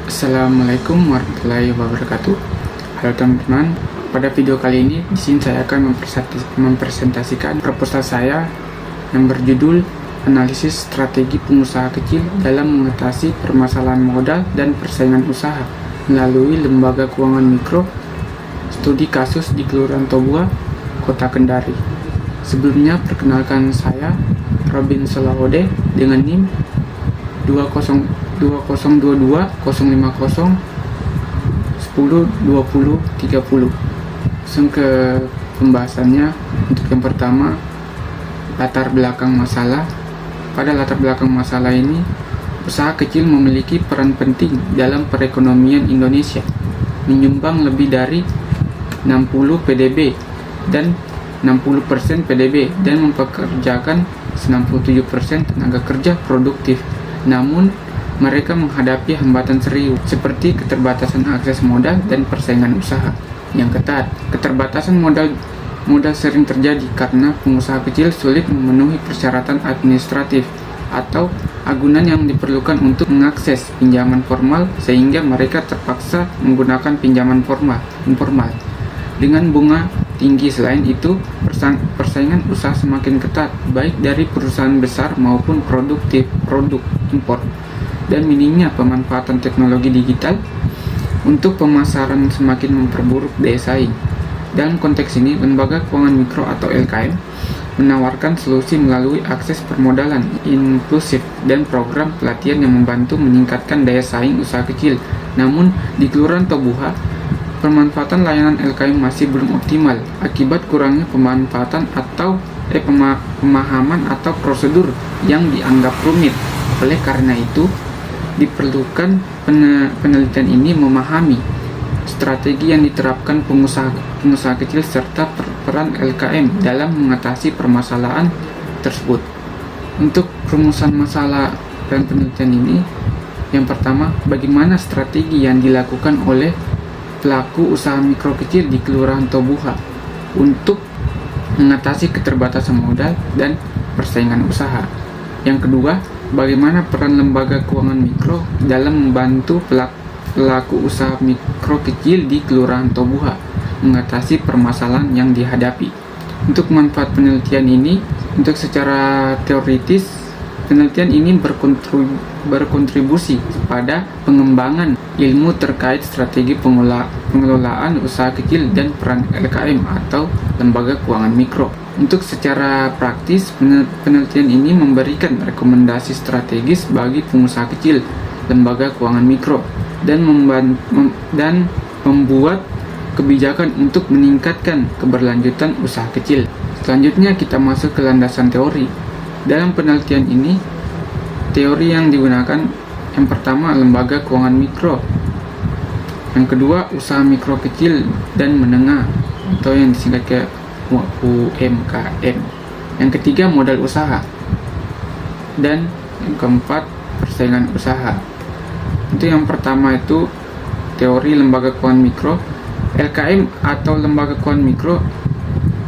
Assalamualaikum warahmatullahi wabarakatuh. Halo teman-teman, pada video kali ini di sini saya akan mempresentasikan proposal saya yang berjudul Analisis Strategi Pengusaha Kecil dalam Mengatasi Permasalahan Modal dan Persaingan Usaha melalui Lembaga Keuangan Mikro, studi kasus di Kelurahan Tobuha, Kota Kendari. Sebelumnya perkenalkan saya Robin Solahode dengan NIM 2022 050 10 20 30. Langsung ke pembahasannya. Untuk yang pertama, latar belakang masalah. Pada latar belakang masalah ini, usaha kecil memiliki peran penting dalam perekonomian Indonesia, menyumbang lebih dari 60 PDB dan 60% PDB dan mempekerjakan 97% tenaga kerja produktif. Namun, mereka menghadapi hambatan serius seperti keterbatasan akses modal dan persaingan usaha yang ketat. Keterbatasan modal sering terjadi karena pengusaha kecil sulit memenuhi persyaratan administratif atau agunan yang diperlukan untuk mengakses pinjaman formal, sehingga mereka terpaksa menggunakan pinjaman informal dengan bunga tinggi. Selain itu, persaingan usaha semakin ketat, baik dari perusahaan besar maupun produk impor, dan minimnya pemanfaatan teknologi digital untuk pemasaran semakin memperburuk daya saing. Dalam konteks ini, Lembaga Keuangan Mikro atau LKM menawarkan solusi melalui akses permodalan inklusif dan program pelatihan yang membantu meningkatkan daya saing usaha kecil. Namun, di Kelurahan Tobuha, pemanfaatan layanan LKM masih belum optimal akibat kurangnya pemanfaatan atau pemahaman atau prosedur yang dianggap rumit. Oleh karena itu, diperlukan penelitian ini memahami strategi yang diterapkan pengusaha kecil serta peran LKM dalam mengatasi permasalahan tersebut. Untuk perumusan masalah dan penelitian ini, yang pertama, bagaimana strategi yang dilakukan oleh pelaku usaha mikro kecil di Kelurahan Tobuha untuk mengatasi keterbatasan modal dan persaingan usaha. Yang kedua, bagaimana peran lembaga keuangan mikro dalam membantu pelaku usaha mikro kecil di Kelurahan Tobuha mengatasi permasalahan yang dihadapi. Untuk manfaat penelitian ini, untuk secara teoritis, penelitian ini berkontribusi pada pengembangan ilmu terkait strategi pengelolaan usaha kecil dan peran LKM atau lembaga keuangan mikro. Untuk secara praktis, penelitian ini memberikan rekomendasi strategis bagi pengusaha kecil, lembaga keuangan mikro, dan membuat kebijakan untuk meningkatkan keberlanjutan usaha kecil. Selanjutnya kita masuk ke landasan teori. Dalam penelitian ini, teori yang digunakan yang pertama lembaga keuangan mikro, yang kedua usaha mikro kecil dan menengah atau yang disingkat ke UMKM, yang ketiga modal usaha, dan yang keempat persaingan usaha. Itu yang pertama itu teori lembaga keuangan mikro. LKM atau lembaga keuangan mikro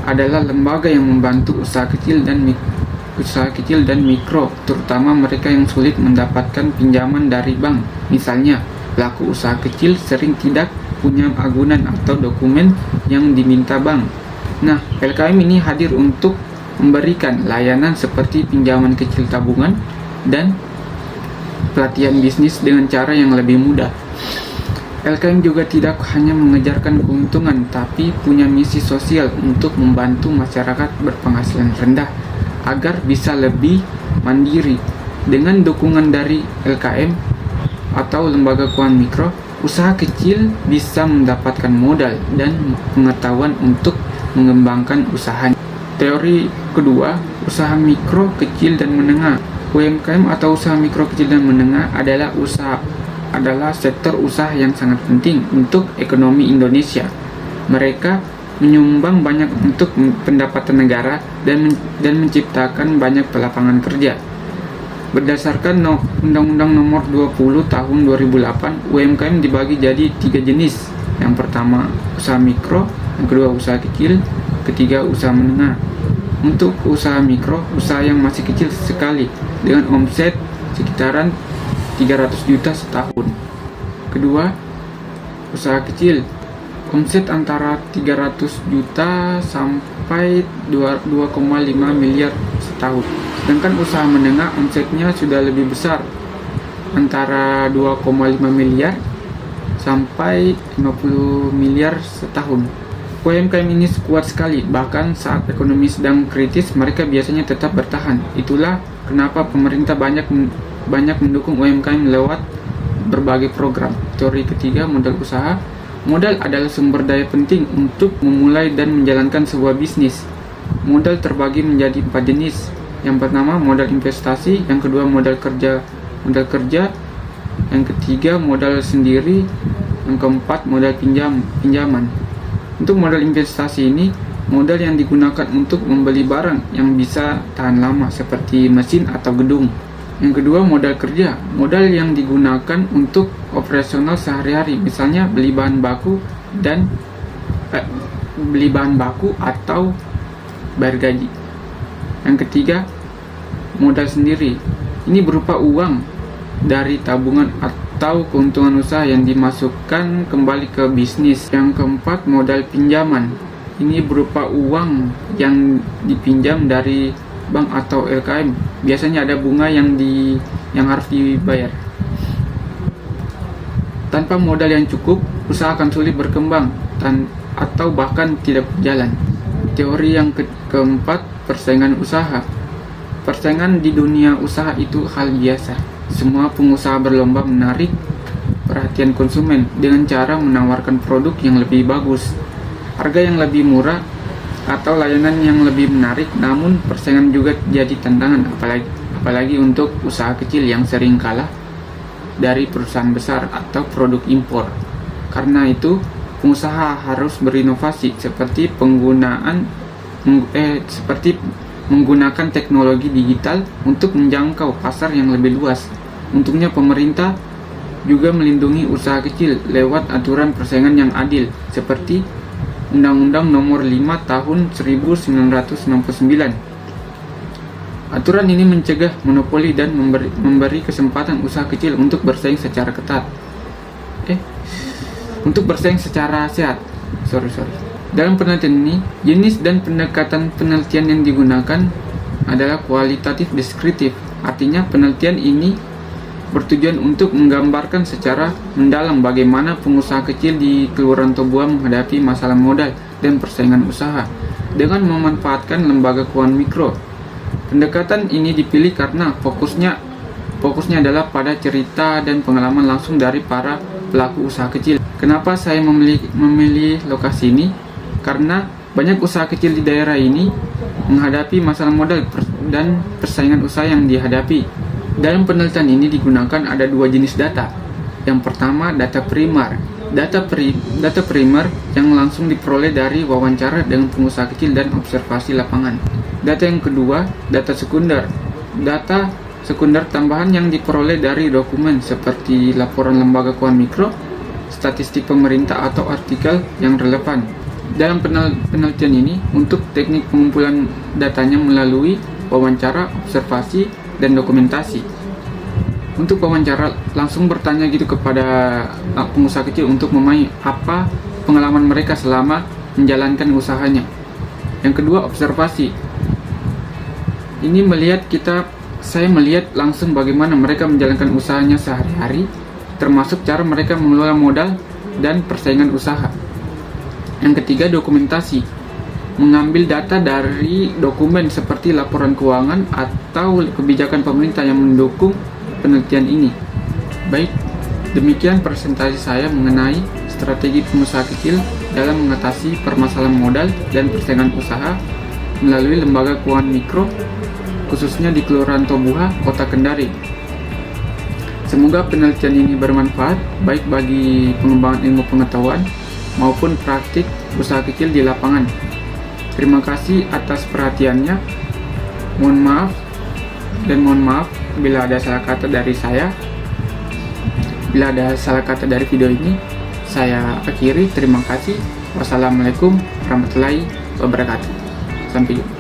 adalah lembaga yang membantu usaha kecil dan mikro, terutama mereka yang sulit mendapatkan pinjaman dari bank. Misalnya, pelaku usaha kecil sering tidak punya agunan atau dokumen yang diminta bank. Nah, LKM ini hadir untuk memberikan layanan seperti pinjaman kecil tabungan dan pelatihan bisnis dengan cara yang lebih mudah. LKM juga tidak hanya mengejarkan keuntungan, tapi punya misi sosial untuk membantu masyarakat berpenghasilan rendah agar bisa lebih mandiri. Dengan dukungan dari LKM atau lembaga keuangan mikro, usaha kecil bisa mendapatkan modal dan pengetahuan untuk mengembangkan usahanya. Teori kedua, usaha mikro kecil dan menengah. UMKM atau usaha mikro kecil dan menengah adalah sektor usaha yang sangat penting untuk ekonomi Indonesia. Mereka menyumbang banyak untuk pendapatan negara dan menciptakan banyak lapangan kerja. Berdasarkan Undang-Undang Nomor 20 Tahun 2008, UMKM dibagi jadi 3 jenis. Yang pertama usaha mikro, yang kedua usaha kecil, ketiga usaha menengah. Untuk usaha mikro, usaha yang masih kecil sekali dengan omset sekitaran 300 juta setahun. Kedua, usaha kecil. Omset antara 300 juta sampai 2,5 miliar setahun. Sedangkan usaha menengah omsetnya sudah lebih besar, antara 2,5 miliar sampai 50 miliar setahun. UMKM ini kuat sekali, bahkan saat ekonomi sedang kritis mereka biasanya tetap bertahan. Itulah kenapa pemerintah banyak mendukung UMKM lewat berbagai program. Teori ketiga, modal usaha. Modal adalah sumber daya penting untuk memulai dan menjalankan sebuah bisnis. Modal terbagi menjadi 4 jenis. Yang pertama, modal investasi. Yang kedua, modal kerja. Yang ketiga, modal sendiri. Yang keempat, modal pinjaman. Untuk modal investasi ini, modal yang digunakan untuk membeli barang yang bisa tahan lama seperti mesin atau gedung. Yang kedua, modal kerja. Modal yang digunakan untuk operasional sehari-hari, misalnya beli bahan baku atau bayar gaji. Yang ketiga, modal sendiri. Ini berupa uang dari tabungan atau keuntungan usaha yang dimasukkan kembali ke bisnis. Yang keempat, modal pinjaman. Ini berupa uang yang dipinjam dari bank atau LKM. Biasanya ada bunga yang harus dibayar. Tanpa modal yang cukup, usaha akan sulit berkembang atau bahkan tidak berjalan. Teori yang keempat, persaingan usaha. Persaingan di dunia usaha itu hal biasa. Semua pengusaha berlomba menarik perhatian konsumen dengan cara menawarkan produk yang lebih bagus, harga yang lebih murah, atau layanan yang lebih menarik. Namun persaingan juga jadi tantangan, apalagi untuk usaha kecil yang sering kalah dari perusahaan besar atau produk impor. Karena itu, pengusaha harus berinovasi seperti menggunakan teknologi digital untuk menjangkau pasar yang lebih luas. Untungnya pemerintah juga melindungi usaha kecil lewat aturan persaingan yang adil seperti Undang-Undang Nomor 5 Tahun 1999. Aturan ini mencegah monopoli dan memberi kesempatan usaha kecil untuk bersaing secara ketat. Untuk bersaing secara sehat. Dalam penelitian ini, jenis dan pendekatan penelitian yang digunakan adalah kualitatif deskriptif. Artinya, penelitian ini bertujuan untuk menggambarkan secara mendalam bagaimana pengusaha kecil di Kelurahan Tobuhan menghadapi masalah modal dan persaingan usaha dengan memanfaatkan lembaga keuangan mikro. Pendekatan ini dipilih karena fokusnya adalah pada cerita dan pengalaman langsung dari para pelaku usaha kecil. Kenapa saya memilih lokasi ini? Karena banyak usaha kecil di daerah ini menghadapi masalah modal dan persaingan usaha yang dihadapi. Dalam penelitian ini digunakan ada 2 jenis data. Yang pertama, data primer. Data primer yang langsung diperoleh dari wawancara dengan pengusaha kecil dan observasi lapangan. Data yang kedua, data sekunder. Data sekunder tambahan yang diperoleh dari dokumen seperti laporan lembaga keuangan mikro, statistik pemerintah atau artikel yang relevan. Dalam penelitian ini, untuk teknik pengumpulan datanya melalui wawancara, observasi, dan dokumentasi. Untuk wawancara, langsung bertanya kepada pengusaha kecil untuk memahami apa pengalaman mereka selama menjalankan usahanya. Yang kedua, observasi. Ini saya melihat langsung bagaimana mereka menjalankan usahanya sehari-hari, termasuk cara mereka mengelola modal dan persaingan usaha. Yang ketiga, dokumentasi. Mengambil data dari dokumen seperti laporan keuangan atau kebijakan pemerintah yang mendukung penelitian ini. Baik, demikian presentasi saya mengenai strategi pengusaha kecil dalam mengatasi permasalahan modal dan persaingan usaha melalui lembaga keuangan mikro, khususnya di Kelurahan Tobuha, Kota Kendari. Semoga penelitian ini bermanfaat baik bagi pengembangan ilmu pengetahuan maupun praktik usaha kecil di lapangan. Terima kasih atas perhatiannya. Mohon maaf bila ada salah kata dari saya. Bila ada salah kata dari video ini, saya akhiri. Terima kasih. Wassalamualaikum warahmatullahi wabarakatuh. Sampai jumpa.